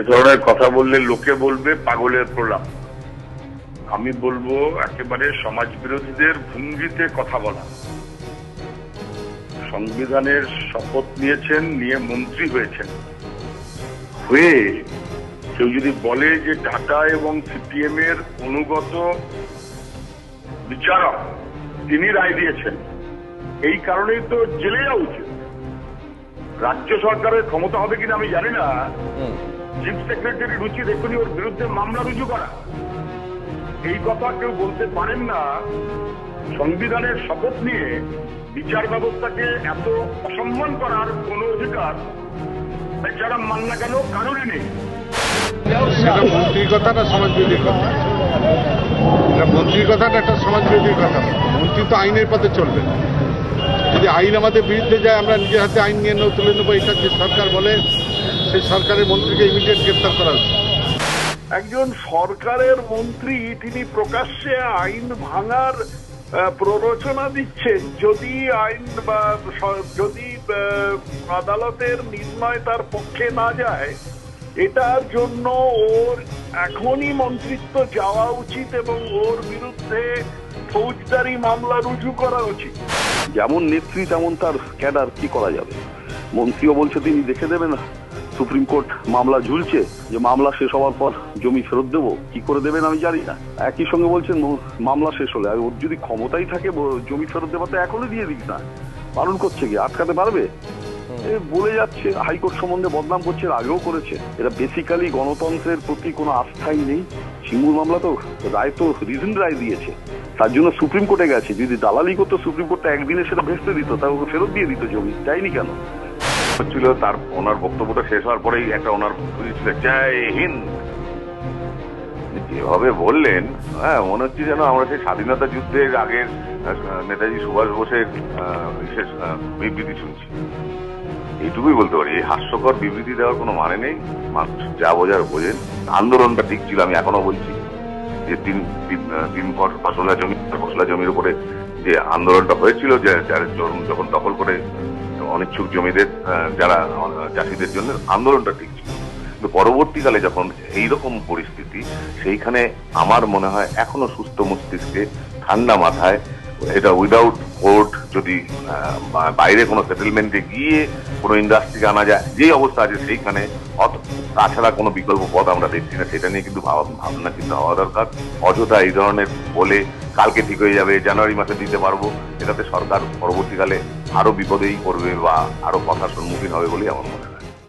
এ ধরনের কথা বললে লোকে বলবে পাগলের প্রলাপ। আমি বলবো একেবারে সমাজ বিরোধীদের ভঙ্গিতে কথা বলা। সংবিধানের শপথ নিয়েছেন, নিয়ে মন্ত্রী হয়েছেন, হয়ে কেউ যদি বলে যে টাটা এবং সিপিএম এর অনুগত বিচারক তিনি রায় দিয়েছেন, এই কারণেই তো জেলে যাওয়া উচিত। রাজ্য সরকারের ক্ষমতা হবে কিনা আমি জানি না, চিফ সেক্রেটারি রুচি দেখুনি ওর বিরুদ্ধে মামলা রুজু করা। এই কথা কেউ বলতে পারেন না। সংবিধানের শপথ নিয়ে বিচার ব্যবস্থাকে এত অসম্মান করার কোন অধিকার যারা মান না কেন কারণই নেই। সেটা মন্ত্রীর কথাটা সমাজবিরোধীর কথা, মন্ত্রীর কথাটা একটা সমাজবিরোধীর কথা। মন্ত্রী তো আইনের পথে চলবে। যদি আইন আমাদের বিরুদ্ধে যায়, আমরা নিজের হাতে আইন নিয়ে তুলে নেবো, এটা যে সরকার বলে সেই সরকারের মন্ত্রীকে ইমিডিয়েট গ্রেপ্তার করা উচিত। একজন সরকারের মন্ত্রী তিনি প্রকাশ্যে আইন ভাঙার প্ররোচনা দিচ্ছেন। যদি আইন বা যদি আদালতের নির্ণয় তার পক্ষে না যায়, এটার জন্য ওর এখনই মন্ত্রিত্ব যাওয়া উচিত এবং ওর বিরুদ্ধে ফৌজদারি মামলা রুজু করা উচিত। যেমন নেত্রী তেমন তার ক্যাডার, কি করা যাবে? মন্ত্রীও বলছে তিনি দেখে দেবেন, সুপ্রিম কোর্ট মামলা ঝুলছে, যে মামলা শেষ হওয়ার পর জমি ফেরত দেবো, কি করে দেবেন আমি জানি না। একই সঙ্গে বলছেন মামলা শেষ হলে ওর যদি ক্ষমতাই থাকে জমি ফেরত দেওয়া, তো এখনই দিয়ে দিক না। পালন করছে কি, আটকাতে পারবে? বলে যাচ্ছে হাইকোর্ট সম্বন্ধে বদনাম করছে, আগেও করেছে। এটা বেসিক্যালি গণতন্ত্রের প্রতি কোনো আস্থাই নেই। সিঙ্গুর মামলা তো রায় তো রিজন রায় দিয়েছে, তার জন্য সুপ্রিম কোর্টে গেছে। যদি দালালি করতো সুপ্রিম কোর্টে একদিনে সেটা ভেস্তে দিত, তা ওকে ফেরত দিয়ে দিত জমি। চাইনি কেন হচ্ছিল? তার ওনার বক্তব্যটা শেষ হওয়ার পরেই একটা ওনার ছিল জয় হিন্দ, যেভাবে বললেন, হ্যাঁ মনে হচ্ছে যেন আমরা সেই স্বাধীনতা যুদ্ধের আগের নেতাজি সুভাষ বোসের বিশেষ বিবৃতি শুনছি। এইটুকুই বলতে পারি। এই হাস্যকর বিবৃতি দেওয়ার কোনো মানে নেই। মানুষ যা বোঝার বোঝেন। আন্দোলনটা ঠিক ছিল, আমি এখনো বলছি যে তিন ফসলা জমির উপরে যে আন্দোলনটা হয়েছিল, যে যখন দখল করে অনিচ্ছুক জমিদের যারা চাষিদের জন্য, আন্দোলনটা ঠিক ছিল। কিন্তু পরবর্তীকালে যখন এইরকম পরিস্থিতি, সেইখানে আমার মনে হয় এখনো সুস্থ মস্তিষ্কে ঠান্ডা মাথায় এটা উইদাউট কোর্ট যদি বাইরে কোনো সেটেলমেন্টে গিয়ে কোনো ইন্ডাস্ট্রিকে আনা যায়, যে অবস্থা আছে সেইখানে, তাছাড়া কোনো বিকল্প পথ আমরা দেখছি না। সেটা নিয়ে কিন্তু ভাবনা চিন্তা হওয়া দরকার। অযথা এই ধরনের বলে কালকে ঠিক হয়ে যাবে, জানুয়ারি মাসে দিতে পারবো, এটাতে সরকার পরবর্তীকালে আরো বিপদেই পড়বে বা আরো কথার সম্মুখীন হবে বলে আমার মনে হয়।